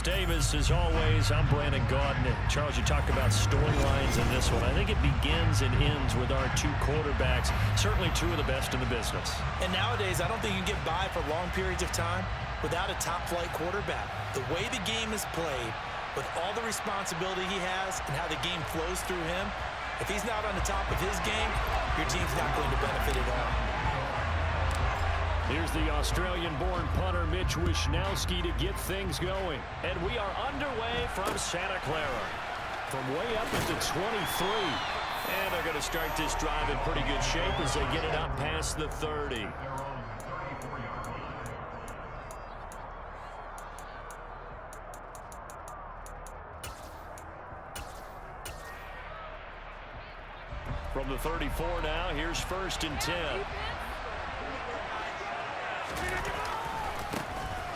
Davis, as always, I'm Brandon Gaudin. Charles, you talked about storylines in this one. I think it begins and ends with our two quarterbacks, certainly two of the best in the business. And nowadays, I don't think you can get by for long periods of time without a top-flight quarterback. The way the game is played, with all the responsibility he has and how the game flows through him, if he's not on the top of his game, your team's not going to benefit at all. Here's the Australian-born punter Mitch Wishnowsky to get things going. And we are underway from Santa Clara. From way up at the 23. And they're going to start this drive in pretty good shape as they get it up past the 30. From the 34 now, here's 1st and 10.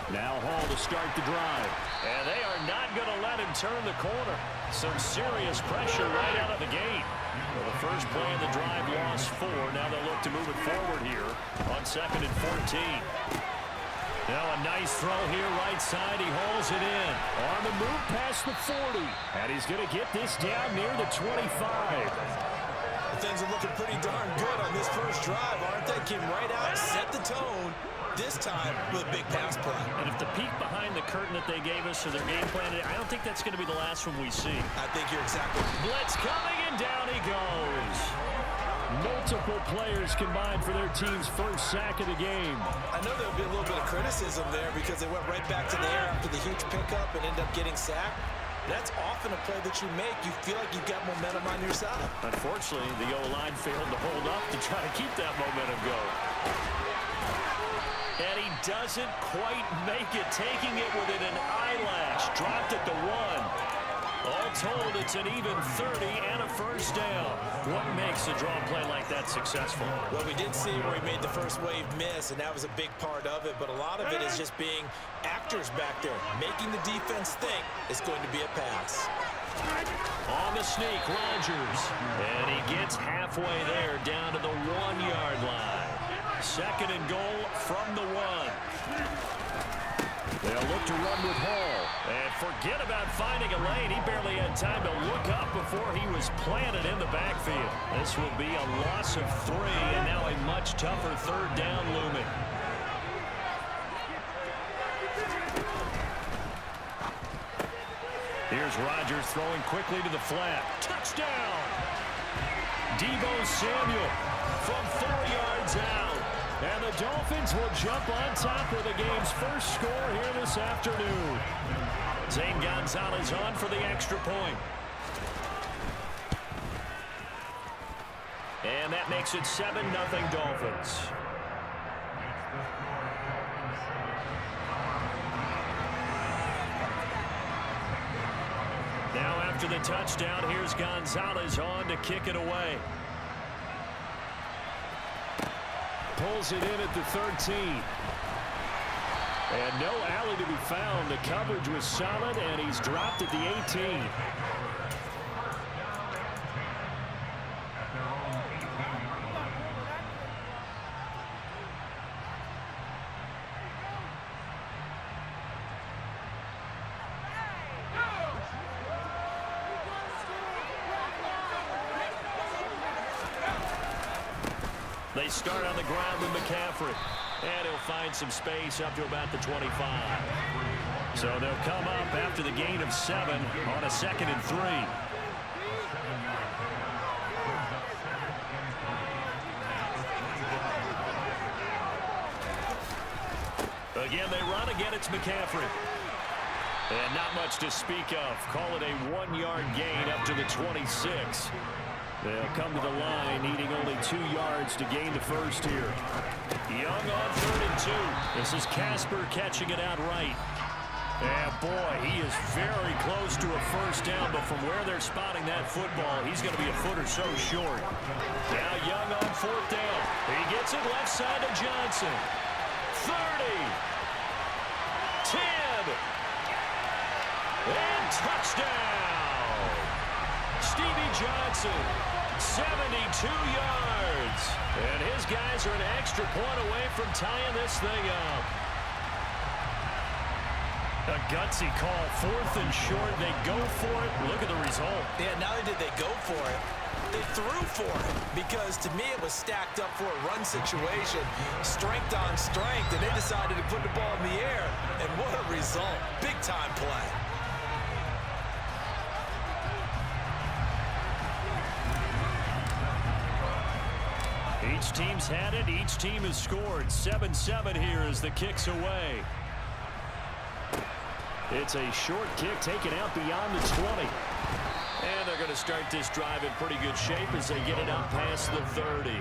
Now Hall to start the drive. And they are not going to let him turn the corner. Some serious pressure right out of the gate. Well, the first play in the drive lost 4. Now they'll look to move it forward here on 2nd and 14. Now a nice throw here right side. He hauls it in. On the move past the 40. And he's going to get this down near the 25. Things are looking pretty darn good on this first drive, aren't they? Came right out, set the tone, this time with a big pass play. And if the peek behind the curtain that they gave us or their game plan, I don't think that's going to be the last one we see. I think you're exactly right. Blitz coming, and down he goes. Multiple players combined for their team's first sack of the game. I know there'll be a little bit of criticism there because they went right back to the air after the huge pickup and ended up getting sacked. That's often a play that you make. You feel like you've got momentum on your side. Unfortunately, the O-line failed to hold up to try to keep that momentum going. And he doesn't quite make it, taking it within an eyelash. Dropped at the 1. All told, it's an even 30 and a first down. What makes a draw play like that successful? Well, we did see where he made the first wave miss, and that was a big part of it. But a lot of it is just being actors back there, making the defense think it's going to be a pass. On the sneak, Rodgers. And he gets halfway there, down to the 1-yard line. 2nd and goal from the 1. They'll look to run with Hall. And forget about finding a lane. He barely had time to look up before he was planted in the backfield. This will be a loss of 3, and now a much tougher 3rd down looming. Here's Rodgers throwing quickly to the flat. Touchdown! Deebo Samuel from 4 yards out. And the Dolphins will jump on top of the game's first score here this afternoon. Zane Gonzalez on for the extra point. And that makes it 7-0 Dolphins. Now after the touchdown, here's Gonzalez on to kick it away. Pulls it in at the 13. And no alley to be found. The coverage was solid, and he's dropped at the 18. They start on the ground with McCaffrey. And he'll find some space up to about the 25. So they'll come up after the gain of 7 on a 2nd and 3. Again, they run. Again, it's McCaffrey. And not much to speak of. Call it a 1-yard gain up to the 26. They'll come to the line, needing only 2 yards to gain the first here. Young on 3rd and 2. This is Casper catching it out right. And boy, he is very close to a first down, but from where they're spotting that football, he's going to be a foot or so short. Now Young on 4th down. He gets it left side to Johnson. 30. 10. And touchdown. Stevie Johnson, 72 yards. And his guys are an extra point away from tying this thing up. A gutsy call, 4th and short. They go for it. Look at the result. Yeah, not only did they go for it, they threw for it, because to me it was stacked up for a run situation, strength on strength, and they decided to put the ball in the air, and what a result. Big-time play. Each team's had it. Each team has scored. 7-7 here as the kick's away. It's a short kick taken out beyond the 20. And they're going to start this drive in pretty good shape as they get it out past the 30.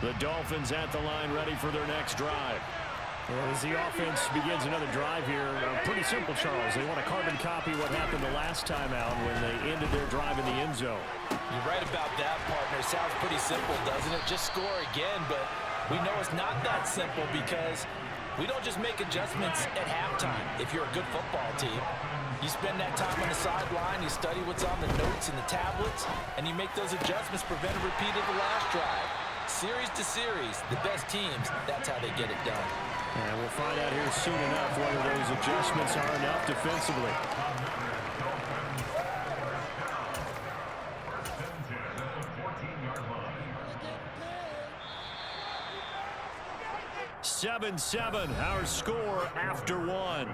The Dolphins at the line, ready for their next drive. As the offense begins another drive here, pretty simple, Charles. They want to carbon copy what happened the last time out when they ended their drive in the end zone. You're right about that, partner. Sounds pretty simple, doesn't it? Just score again, but we know it's not that simple because we don't just make adjustments at halftime. If you're a good football team, you spend that time on the sideline, you study what's on the notes and the tablets, and you make those adjustments, prevent a repeat of the last drive. Series to series, the best teams, that's how they get it done. And we'll find out here soon enough whether those adjustments are enough defensively. Seven, our score after one.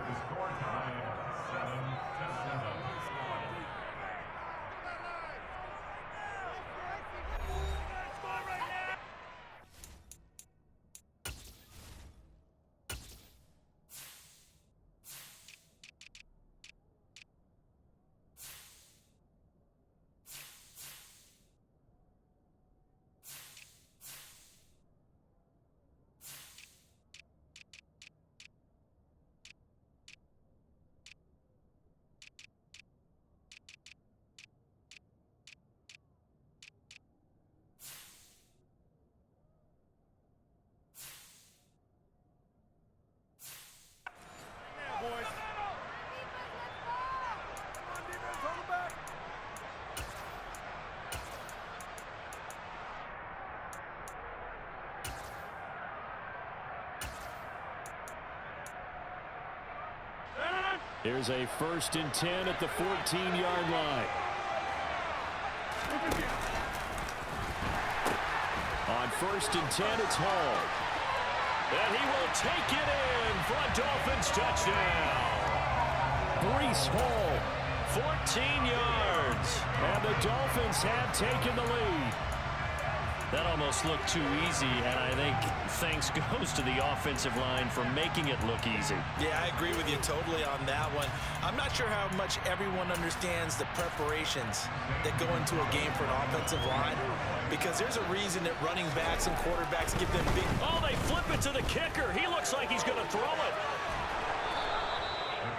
Here's a 1st and 10 at the 14-yard line. On 1st and 10, it's Hall. And he will take it in for a Dolphins touchdown. Breece Hall, 14 yards. And the Dolphins have taken the lead. That almost looked too easy, and I think thanks goes to the offensive line for making it look easy. Yeah, I agree with you totally on that one. I'm not sure how much everyone understands the preparations that go into a game for an offensive line, because there's a reason that running backs and quarterbacks give them big... Oh, they flip it to the kicker. He looks like he's going to throw it.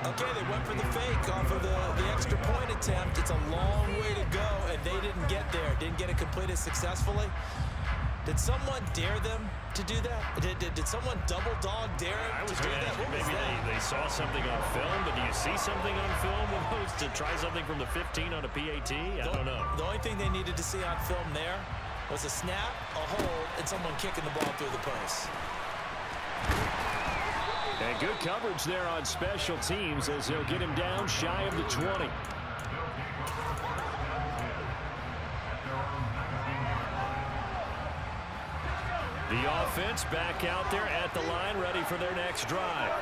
Okay, they went for the fake off of the extra point attempt. It's a long way to go, and they didn't get there. Didn't get it completed successfully. Did someone dare them to do that? Did someone double dog dare them to do that? Maybe they saw something on film, but do you see something on film to try something from the 15 on a PAT? I don't know. The only thing they needed to see on film there was a snap, a hold, and someone kicking the ball through the post. And good coverage there on special teams as they'll get him down shy of the 20. The offense back out there at the line, ready for their next drive.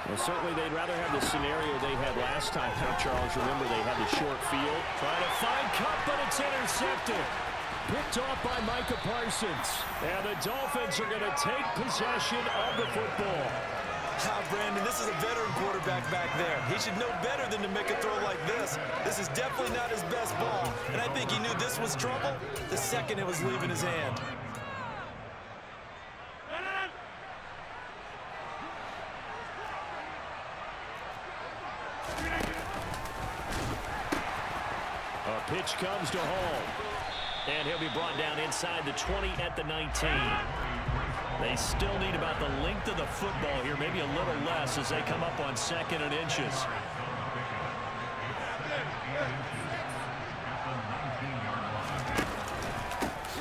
Well, certainly they'd rather have the scenario they had last time out, Charles. Remember, they had the short field. Trying to find Cup, but it's intercepted. Picked off by Micah Parsons. And the Dolphins are going to take possession of the football. Brandon, this is a veteran quarterback back there. He should know better than to make a throw like this. This is definitely not his best ball. And I think he knew this was trouble the second it was leaving his hand. A pitch comes to Hall. And he'll be brought down inside the 20 at the 19. They still need about the length of the football here, maybe a little less as they come up on 2nd and inches.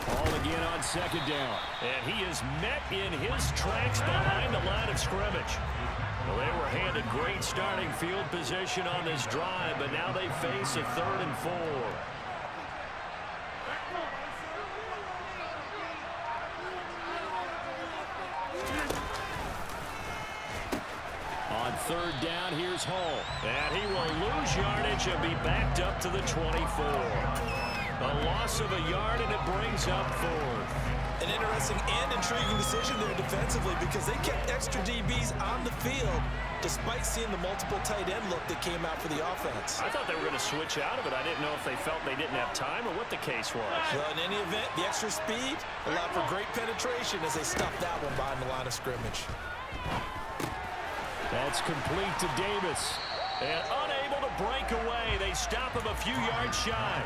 Ball again on 2nd down. And he is met in his tracks behind the line of scrimmage. Well, they were handed great starting field position on this drive, but now they face a 3rd and 4. On 3rd down, here's Hall. And he will lose yardage and be backed up to the 24. A loss of a yard, and it brings up 4th. An interesting and intriguing decision there defensively because they kept extra DBs on the field despite seeing the multiple tight end look that came out for the offense. I thought they were going to switch out of it. I didn't know if they felt they didn't have time or what the case was. Well, in any event, the extra speed allowed for great penetration as they stuffed that one behind the line of scrimmage. That's complete to Davis. And unable to break away, they stop him a few yards shy.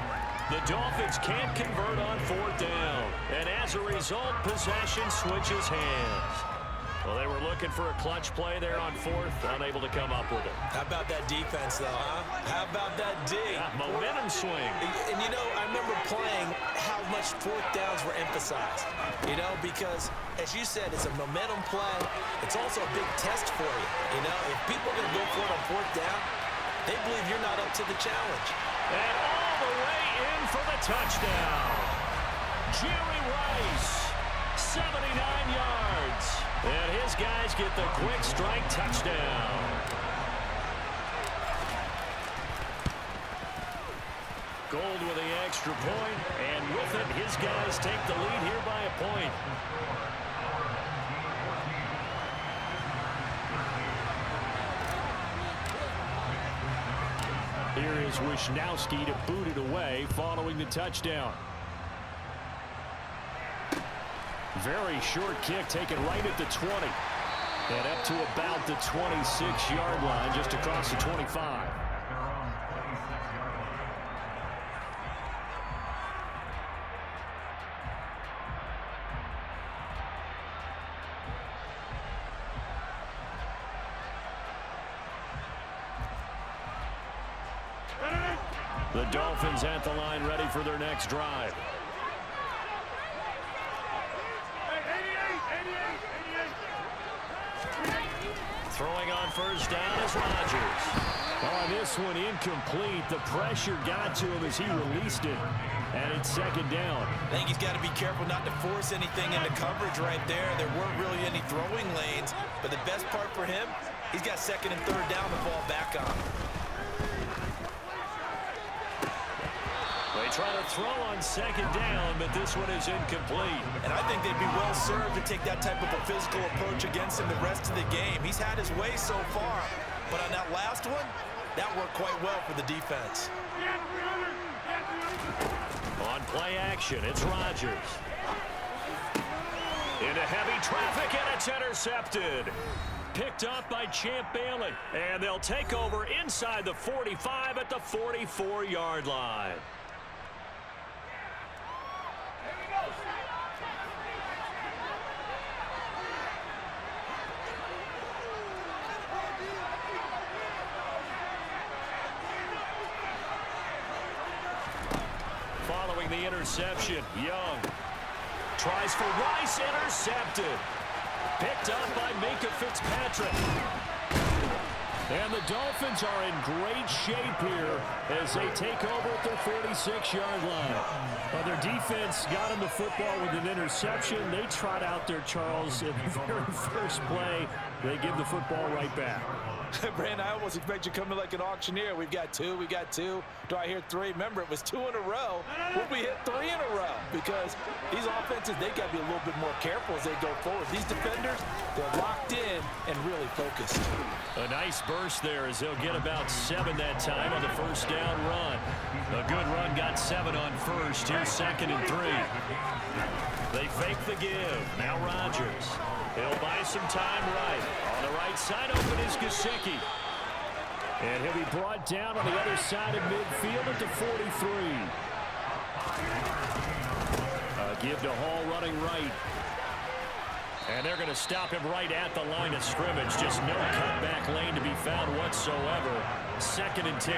The Dolphins can't convert on 4th down. And as a result, possession switches hands. Well, they were looking for a clutch play there on 4th, unable to come up with it. How about that defense, though, huh? How about that D? Yeah, momentum swing. And, you know, I remember playing how much 4th downs were emphasized. You know, because, as you said, it's a momentum play. It's also a big test for you. You know, if people are going to go for it on 4th down, they believe you're not up to the challenge. And all the way in for the touchdown. Jerry Rice, 79 yards. And his guys get the quick strike touchdown. Gold with the extra point, and with it, his guys take the lead here by a point. Here is Wisnowski to boot it away following the touchdown. Very short kick taken right at the 20. And up to about the 26-yard line, just across the 25. The Dolphins at the line, ready for their next drive. Throwing on 1st down is Rodgers. On this one, incomplete. The pressure got to him as he released it. And it's 2nd down. I think he's got to be careful not to force anything into coverage right there. There weren't really any throwing lanes. But the best part for him, he's got 2nd and 3rd down to fall back on. They try to throw on 2nd down, but this one is incomplete. And I think they'd be well served to take that type of a physical approach against him the rest of the game. He's had his way so far, but on that last one, that worked quite well for the defense. On play action, it's Rodgers. Into heavy traffic, and it's intercepted. Picked up by Champ Bailey, and they'll take over inside the 45 at the 44-yard line. Following the interception, Young tries for Rice, intercepted. Picked up by Minka Fitzpatrick. And the Dolphins are in great shape here as they take over at their 46-yard line. Well, their defense got them the football with an interception. They trot out there, Charles, in the very first play. They give the football right back. Brandon, I almost expect you to come in like an auctioneer. We've got two. Do I hear 3? Remember, it was 2 in a row. Would we hit 3 in a row? Because these offenses, they got to be a little bit more careful as they go forward. These defenders, they're locked in and really focused. A nice burst there as they'll get about 7 that time on the 1st down run. A good run got 7 on 1st. Here's 2nd and 3. They fake the give. Now Rodgers. He'll buy some time right. On the right side, open is Gesicki. And he'll be brought down on the other side of midfield at the 43. A give to Hall running right. And they're going to stop him right at the line of scrimmage. Just no cutback lane to be found whatsoever. 2nd and 10.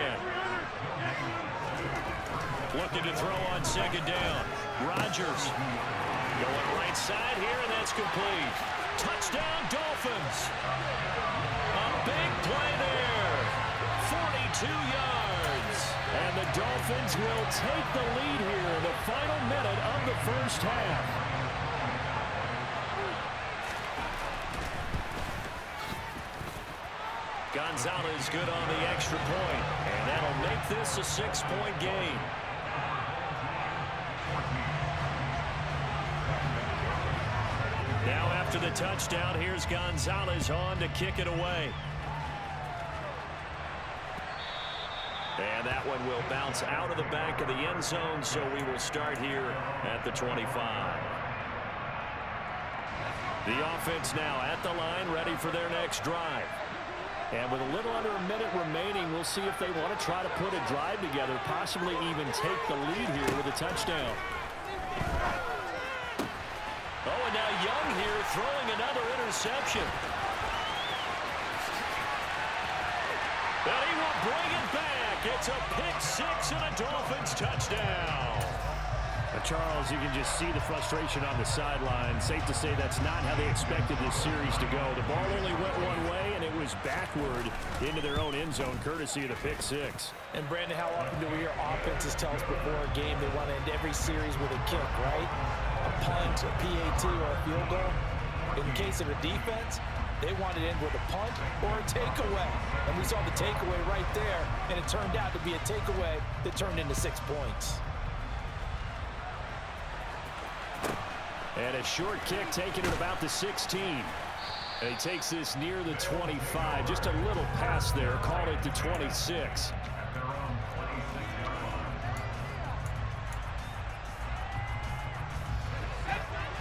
Looking to throw on 2nd down. Rodgers going right side here, and that's complete. Touchdown, Dolphins. A big play there. 42 yards. And the Dolphins will take the lead here in the final minute of the first half. Gonzalez good on the extra point, and that'll make this a 6-point game. Now after the touchdown, here's Gonzalez on to kick it away. And that one will bounce out of the back of the end zone, so we will start here at the 25. The offense now at the line, ready for their next drive. And with a little under a minute remaining, we'll see if they want to try to put a drive together, possibly even take the lead here with a touchdown. Oh, and now Young here throwing another interception. And he will bring it back. It's a pick-6 and a Dolphins touchdown. Charles, you can just see the frustration on the sideline. Safe to say that's not how they expected this series to go. The ball only went one way, and it was backward into their own end zone, courtesy of the pick-6. And, Brandon, how often do we hear offenses tell us before a game they want to end every series with a kick, right? A punt, a PAT, or a field goal. In the case of the defense, they wanted to end with a punt or a takeaway. And we saw the takeaway right there, and it turned out to be a takeaway that turned into 6 points. And a short kick taken at about the 16. And he takes this near the 25. Just a little pass there. Called it the 26.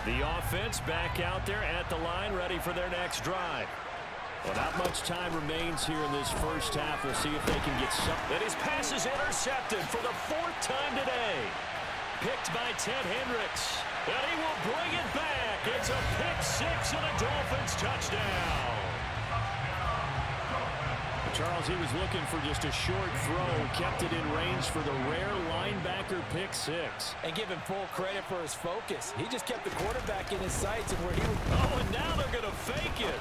The offense back out there at the line, ready for their next drive. Well, not much time remains here in this first half. We'll see if they can get something. And his pass is intercepted for the 4th time today. Picked by Ted Hendricks. And he will bring it back. It's a pick-6 and a Dolphins touchdown. Charles, he was looking for just a short throw, kept it in range for the rare linebacker pick-6. And give him full credit for his focus. He just kept the quarterback in his sights and where he was. Oh, and now they're going to fake it.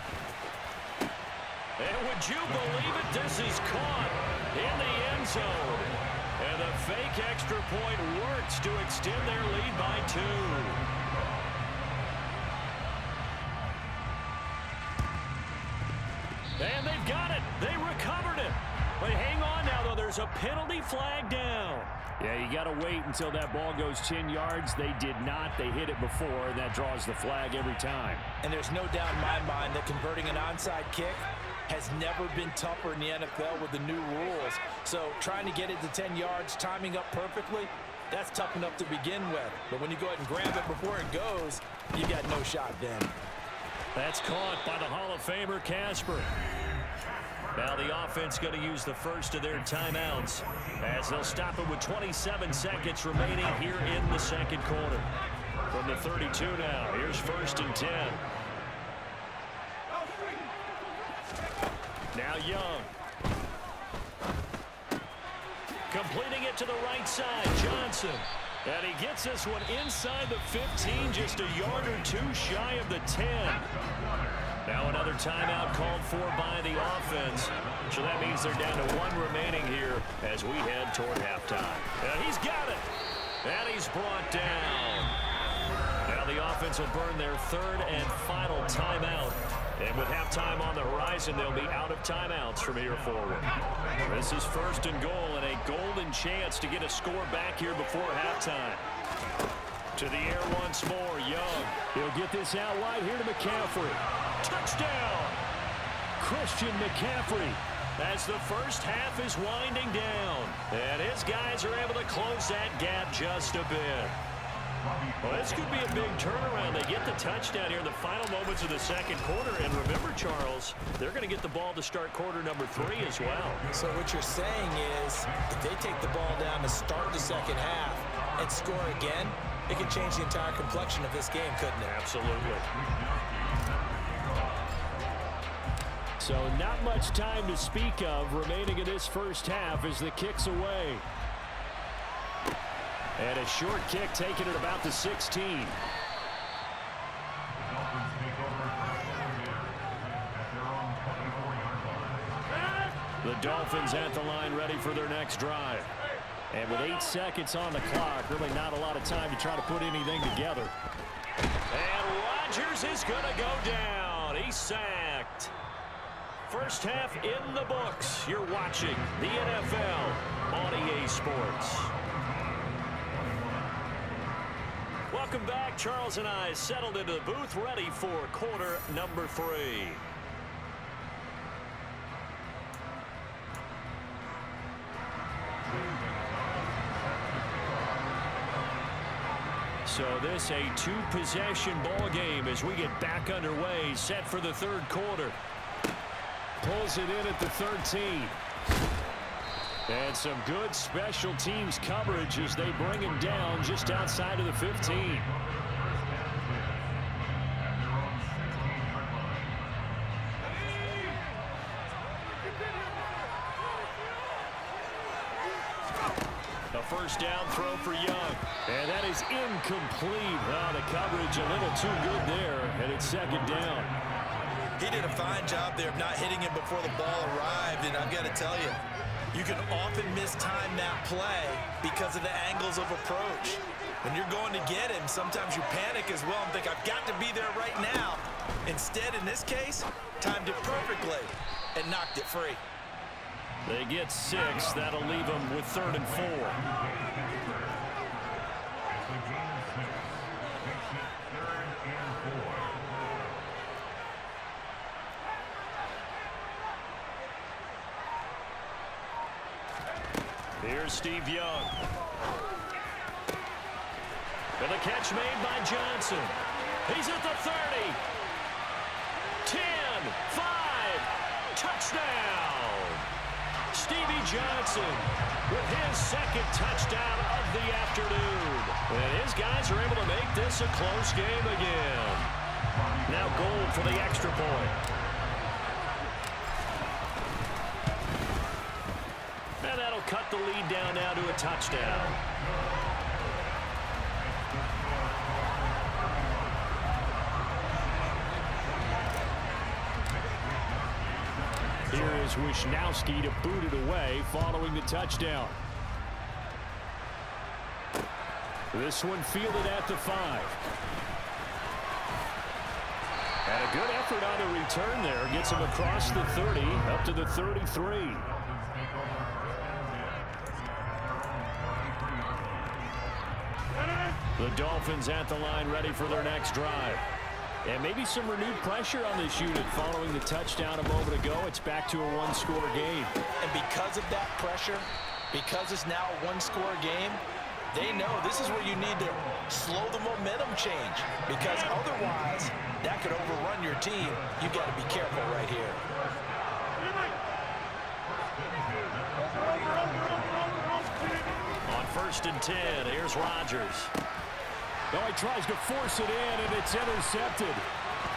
And would you believe it? This is caught in the end zone. And the fake extra point works to extend their lead by 2. And they've got it. They recovered it. But hang on now, though. There's a penalty flag down. Yeah, you got to wait until that ball goes 10 yards. They did not. They hit it before, and that draws the flag every time. And there's no doubt in my mind that converting an onside kick has never been tougher in the NFL with the new rules. So trying to get it to 10 yards, timing up perfectly, that's tough enough to begin with. But when you go ahead and grab it before it goes, you got no shot then. That's caught by the Hall of Famer Casper. Now the offense going to use the first of their timeouts as they'll stop it with 27 seconds remaining here in the second quarter. From the 32 now, here's 1st and 10. Now Young. Completing it to the right side, Johnson. And he gets this one inside the 15, just a yard or 2 shy of the 10. Now another timeout called for by the offense. So that means they're down to 1 remaining here as we head toward halftime. And he's got it. And he's brought down. Now the offense will burn their 3rd and final timeout. And with halftime on the horizon, they'll be out of timeouts from here forward. This is 1st and goal and a golden chance to get a score back here before halftime. To the air once more, Young. He'll get this out wide here to McCaffrey. Touchdown! Christian McCaffrey as the first half is winding down. And his guys are able to close that gap just a bit. Well, this could be a big turnaround. They get the touchdown here in the final moments of the second quarter. And remember, Charles, they're going to get the ball to start quarter number 3 as well. So what you're saying is if they take the ball down to start the second half and score again, it can change the entire complexion of this game, couldn't it? Absolutely. So not much time to speak of remaining in this first half as the kick's away. And a short kick taken at about the 16. The Dolphins at the line ready for their next drive. And with 8 seconds on the clock, really not a lot of time to try to put anything together. And Rodgers is going to go down. He's sacked. First half in the books. You're watching the NFL on EA Sports. Welcome back. Charles and I settled into the booth ready for quarter number 3. So this a 2-possession ball game as we get back underway, set for the third quarter. Pulls it in at the 13. And some good special teams coverage as they bring him down just outside of the 15. A first down throw for Young. And that is incomplete. The coverage a little too good there, and it's second down. He did a fine job there of not hitting him before the ball arrived, and I've got to tell you, you can often mistime that play because of the angles of approach. When you're going to get him, sometimes you panic as well and think, I've got to be there right now. Instead, in this case, timed it perfectly and knocked it free. They get 6. That'll leave them with 3rd and 4. Here's Steve Young. And the catch made by Johnson. He's at the 30. 10, 5, touchdown. Stevie Johnson with his second touchdown of the afternoon. And his guys are able to make this a close game again. Now Gold for the extra point. And that'll cut the lead down now to a touchdown. Here is Wisnowski to boot it away following the touchdown. This one fielded at the 5. And a good effort on the return there. Gets him across the 30 up to the 33. The Dolphins at the line ready for their next drive. And maybe some renewed pressure on this unit following the touchdown a moment ago. It's back to a 1-score game. And because of that pressure, because it's now a 1-score game, they know this is where you need to slow the momentum change. Because otherwise, that could overrun your team. You've got to be careful right here. On 1st and 10, here's Rodgers. Oh, he tries to force it in, and it's intercepted.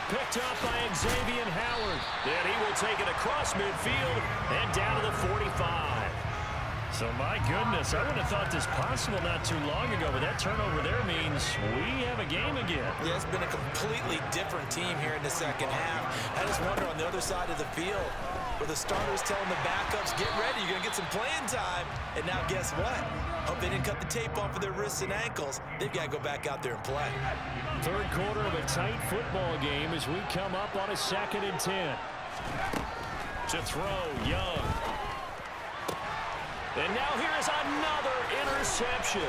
Picked up by Xavier Howard. And he will take it across midfield and down to the 45. So, my goodness, I would have thought this possible not too long ago, but that turnover there means we have a game again. Yeah, it's been a completely different team here in the second half. I just wonder on the other side of the field, where the starters telling the backups, get ready, you're going to get some playing time. And now guess what? Hope they didn't cut the tape off of their wrists and ankles. They've got to go back out there and play. Third quarter of a tight football game as we come up on a 2nd and 10. To throw, Young. And now here is another interception.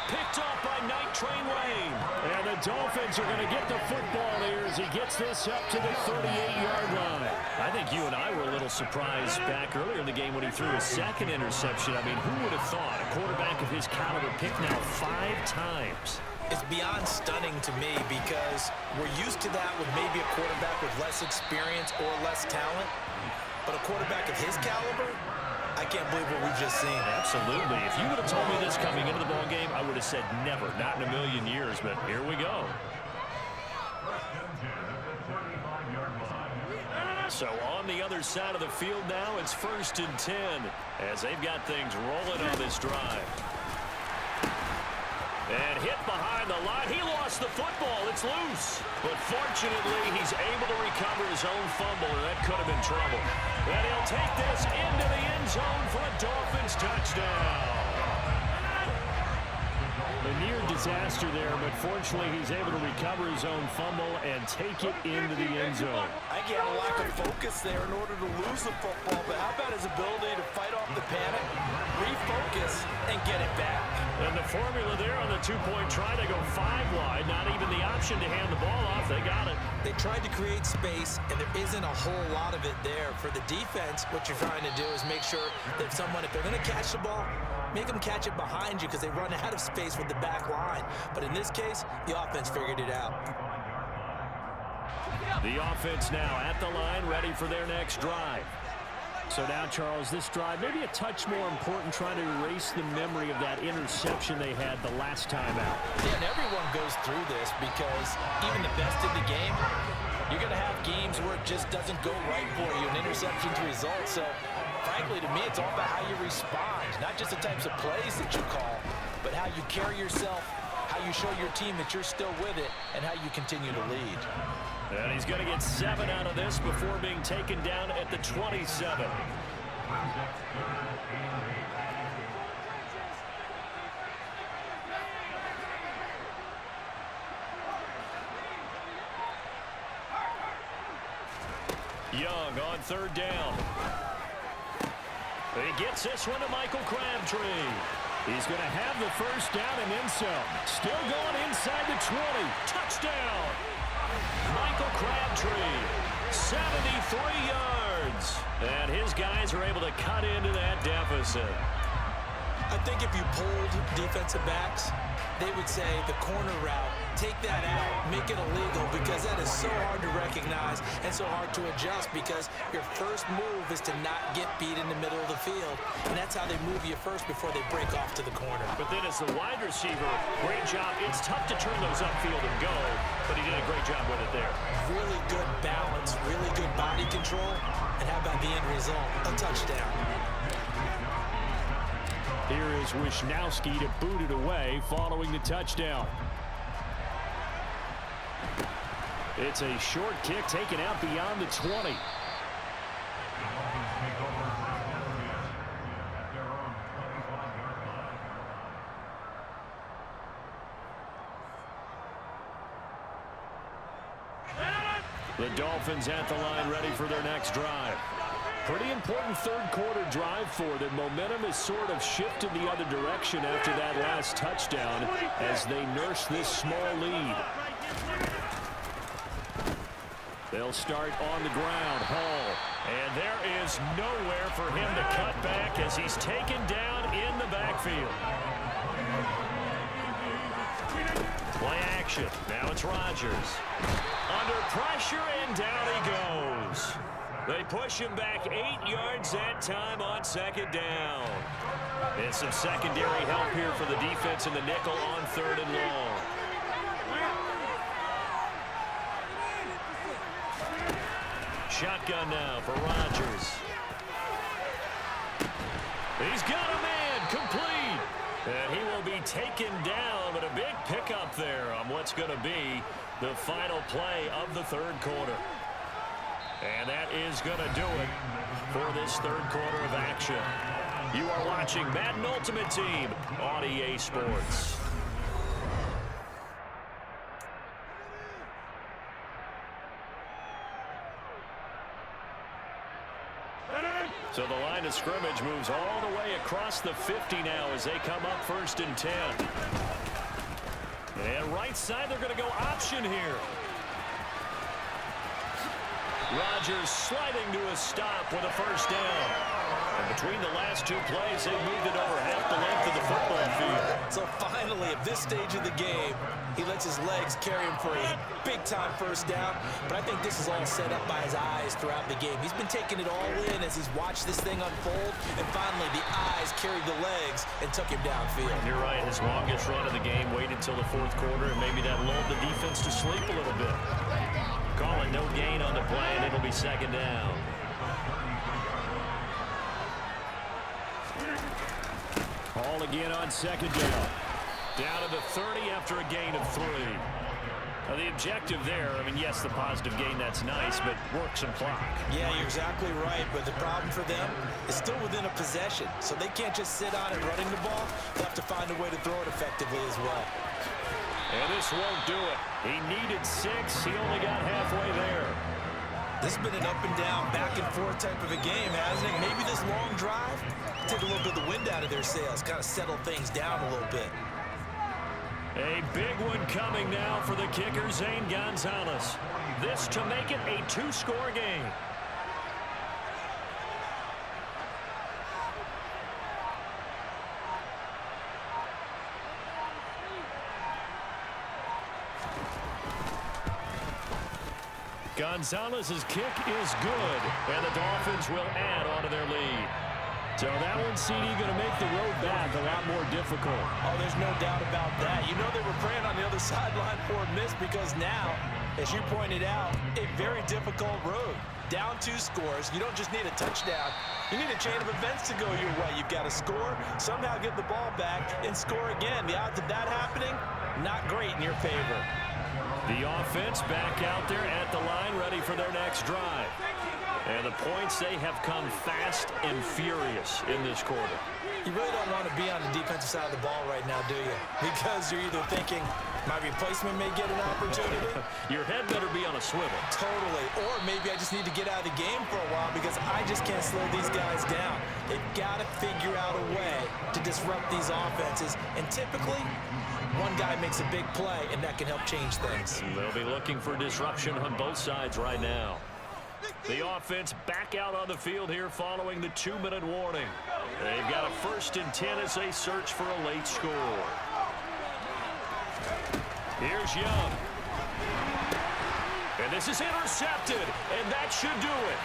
Picked off by Night Train Wayne. And the Dolphins are going to get the football here as he gets this up to the 38-yard line. I think you and I were a little surprised back earlier in the game when he threw his 2nd interception. I mean, who would have thought a quarterback of his caliber picked now 5 times? It's beyond stunning to me because we're used to that with maybe a quarterback with less experience or less talent. But a quarterback of his caliber, I can't believe what we've just seen. Absolutely. If you would have told me this coming into the ball game, I would have said never, not in a million years. But here we go. So on the other side of the field now, it's 1st and 10 as they've got things rolling on this drive. And hit behind the line. He lost the football. It's loose. But fortunately, he's able to recover his own fumble, and that could have been trouble. And he'll take this into the end zone for a Dolphins touchdown. A near disaster there, but fortunately he's able to recover his own fumble and take it into the end zone. I think he had a lack of focus there in order to lose the football, but how about his ability to fight off the panic, refocus, and get it back? And the formula there on the two-point try, they go 5 wide, not even the option to hand the ball off. They got it. They tried to create space, and there isn't a whole lot of it there. For the defense, what you're trying to do is make sure that if they're going to catch the ball, make them catch it behind you because they run out of space with the back line. But in this case, the offense figured it out. The offense now at the line, ready for their next drive. So now, Charles, this drive maybe a touch more important, trying to erase the memory of that interception they had the last time out. Yeah, and everyone goes through this because even the best in the game, you're going to have games where it just doesn't go right for you, and interceptions result. So, frankly, to me, it's all about how you respond, not just the types of plays that you call, but how you carry yourself, how you show your team that you're still with it, and how you continue to lead. And he's going to get 7 out of this before being taken down at the 27. Young on 3rd down. He gets this one to Michael Crabtree. He's going to have the 1st down and then some. Still going inside the 20. Touchdown! Michael Crabtree, 73 yards. And his guys are able to cut into that deficit. I think if you polled defensive backs, they would say the corner route, take that out, make it illegal, because that is so hard to recognize and so hard to adjust, because your first move is to not get beat in the middle of the field, and that's how they move you first before they break off to the corner. But then as the wide receiver, great job. It's tough to turn those upfield and go, but he did a great job with it there. Really good balance, really good body control, and how about the end result? A touchdown. Here is Wisnowski to boot it away following the touchdown. It's a short kick taken out beyond the 20. The Dolphins at the line, ready for their next drive. Pretty important 3rd quarter drive for them. Momentum has sort of shifted the other direction after that last touchdown as they nurse this small lead. They'll start on the ground. Hall. And there is nowhere for him to cut back as he's taken down in the backfield. Play action. Now it's Rodgers. Under pressure, and down he goes. They push him back 8 yards that time on 2nd down. And some secondary help here for the defense in the nickel on 3rd and long. Shotgun now for Rodgers. He's got a man complete. And he will be taken down, but a big pickup there on what's going to be the final play of the 3rd quarter. And that is going to do it for this 3rd quarter of action. You are watching Madden Ultimate Team on EA Sports. So the line of scrimmage moves all the way across the 50 now as they come up 1st and 10. And right side, they're going to go option here. Rodgers sliding to a stop with a 1st down. And between the last 2 plays, they moved it over half the length of the football field. So finally, at this stage of the game, he lets his legs carry him for a big-time 1st down. But I think this is all set up by his eyes throughout the game. He's been taking it all in as he's watched this thing unfold. And finally, the eyes carried the legs and took him downfield. You're right. His longest run of the game waited until the 4th quarter, and maybe that lulled the defense to sleep a little bit. Calling no gain on the play, and it'll be second down. Ball again on second down. Down to the 30 after a gain of 3. Now the objective there, I mean, yes, the positive gain, that's nice, but work some clock. Yeah, you're exactly right, but the problem for them is still within a possession, so they can't just sit on it running the ball. They'll have to find a way to throw it effectively as well. And this won't do it. He needed 6. He only got halfway there. This has been an up and down, back and forth type of a game, hasn't it? Maybe this long drive, take a little bit of the wind out of their sails, kind of settle things down a little bit. A big one coming now for the kicker, Zane Gonzalez. This to make it a 2-score game. Gonzalez's kick is good, and the Dolphins will add on to their lead. So that one, CD, going to make the road back a lot more difficult. Oh, there's no doubt about that. You know they were praying on the other sideline for a miss because now, as you pointed out, a very difficult road. Down 2 scores. You don't just need a touchdown. You need a chain of events to go your way. You've got to score, somehow get the ball back, and score again. The odds of that happening, not great in your favor. The offense back out there at the line, ready for their next drive. And the points, they have come fast and furious in this quarter. You really don't want to be on the defensive side of the ball right now, do you? Because you're either thinking, my replacement may get an opportunity. Your head better be on a swivel. Totally. Or maybe I just need to get out of the game for a while because I just can't slow these guys down. They've got to figure out a way to disrupt these offenses. And typically, one guy makes a big play, and that can help change things. They'll be looking for disruption on both sides right now. The offense back out on the field here following the 2-minute warning. They've got a 1st and 10 as they search for a late score. Here's Young. And this is intercepted, and that should do it.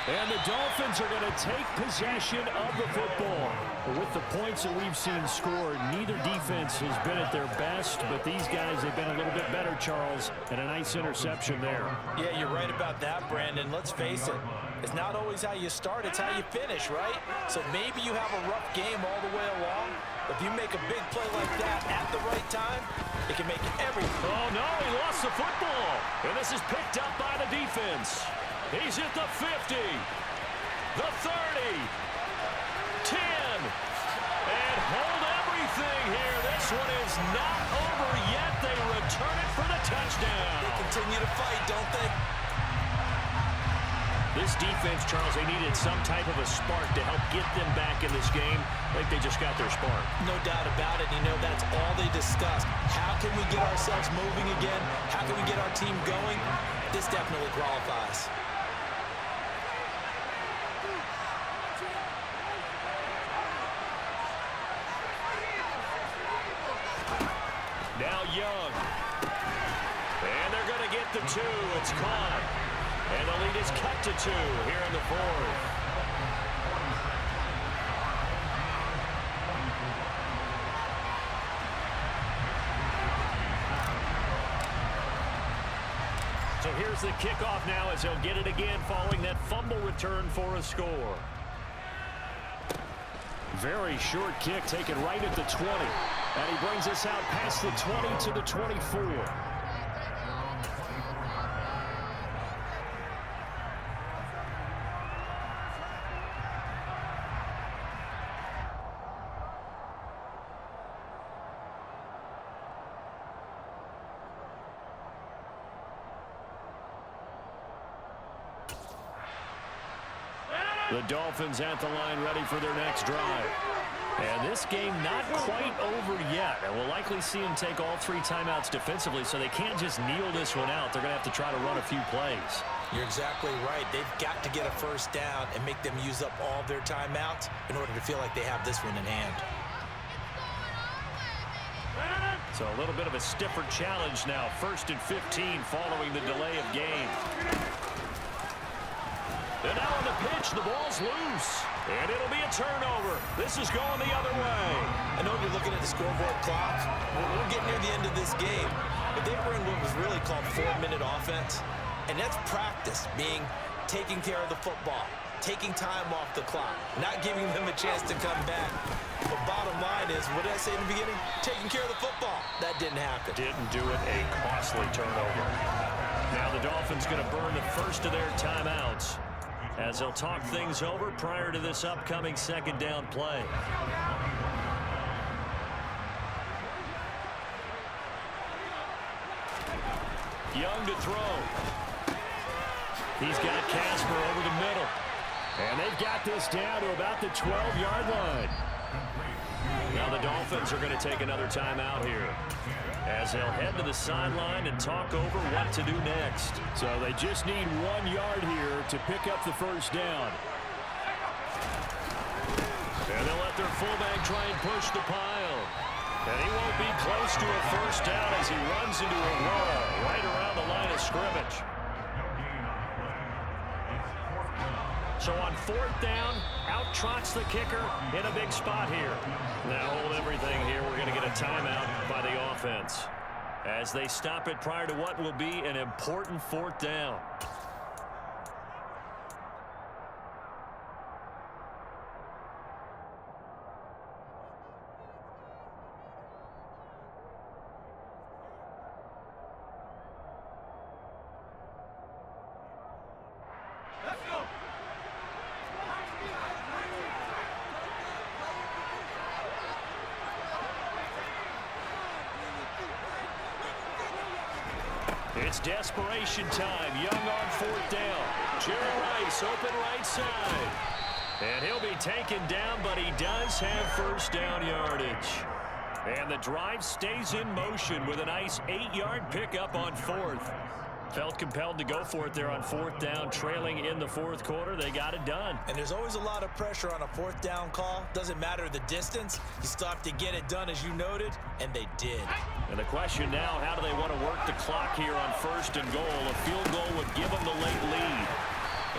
And the Dolphins are going to take possession of the football. With the points that we've seen scored, neither defense has been at their best, but these guys have been a little bit better, Charles, and a nice interception there. Yeah, you're right about that, Brandon. Let's face it. It's not always how you start, it's how you finish, right? So maybe you have a rough game all the way along. If you make a big play like that at the right time, it can make everything. Oh, no, he lost the football. And this is picked up by the defense. He's at the 50, the 30, 10, and hold everything here. This one is not over yet. They return it for the touchdown. They continue to fight, don't they? This defense, Charles, they needed some type of a spark to help get them back in this game. I think they just got their spark. No doubt about it. You know, that's all they discussed. How can we get ourselves moving again? How can we get our team going? This definitely qualifies. Now Young. And they're going to get the 2. It's caught. And the lead is cut to 2 here in the 4th. So here's the kickoff now as they'll get it again following that fumble return for a score. Very short kick taken right at the 20. And he brings us out past the 20 to the 24. The Dolphins at the line ready for their next drive. And this game not quite over yet. And we'll likely see them take all 3 timeouts defensively, so they can't just kneel this one out. They're going to have to try to run a few plays. You're exactly right. They've got to get a 1st down and make them use up all their timeouts in order to feel like they have this one in hand. So a little bit of a stiffer challenge now. 1st and 15 following the delay of game. And now on the pitch, the ball's loose. And it'll be a turnover. This is going the other way. I know you're looking at the scoreboard clock. We're getting near the end of this game. But they were in what was really called 4-minute offense. And that's practice, taking care of the football, taking time off the clock, not giving them a chance to come back. But bottom line is, what did I say in the beginning? Taking care of the football. That didn't happen. Didn't do it. A costly turnover. Now the Dolphins going to burn the first of their timeouts as they'll talk things over prior to this upcoming second down play. Young to throw. He's got Casper over the middle. And they've got this down to about the 12-yard line. Now the Dolphins are going to take another timeout here as they'll head to the sideline and talk over what to do next. So they just need 1 yard here to pick up the first down. And they'll let their fullback try and push the pile. And he won't be close to a first down as he runs into a wall right around the line of scrimmage. So on fourth down, out trots the kicker in a big spot here. Now hold everything here. We're going to get a timeout by the offense as they stop it prior to what will be an important fourth down. It's desperation time. Young on fourth down. Jerry Rice open right side. And he'll be taken down, but he does have first down yardage. And the drive stays in motion with a nice 8-yard pickup on fourth. Felt compelled to go for it there on fourth down, trailing in the fourth quarter. They got it done. And there's always a lot of pressure on a fourth down call. Doesn't matter the distance. You still have to get it done, as you noted, and they did. And the question now, how do they want to work the clock here on first and goal? A field goal would give them the late lead.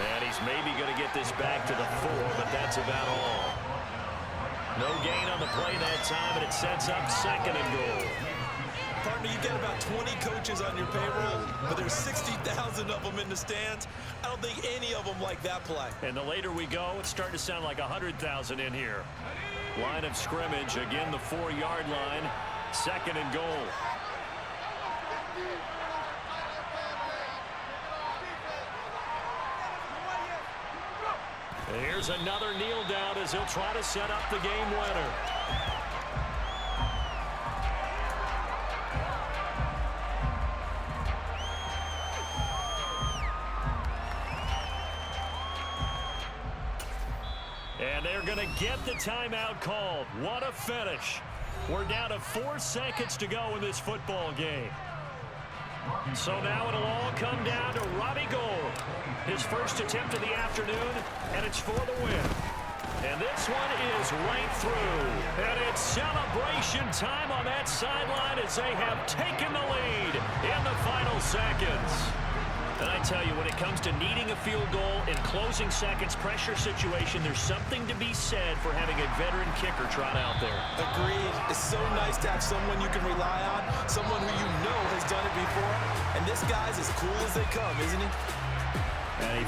And he's maybe going to get this back to the 4, but that's about all. No gain on the play that time, and it sets up second and goal. Partner, you get about 20 coaches on your payroll, but there's 60,000 of them in the stands. I don't think any of them like that play. And the later we go, it's starting to sound like 100,000 in here. Line of scrimmage, again the 4-yard line, second and goal. And here's another kneel down as he'll try to set up the game winner. And they're going to get the timeout called. What a finish. We're down to 4 seconds to go in this football game. So now it'll all come down to Robbie Gould. His first attempt of the afternoon, and it's for the win. And this one is right through. And it's celebration time on that sideline as they have taken the lead in the final seconds. And I tell you, when it comes to needing a field goal in closing seconds pressure situation, there's something to be said for having a veteran kicker trot out there. Agreed. It's so nice to have someone you can rely on, someone who you know has done it before. And this guy's as cool as they come, isn't he? And he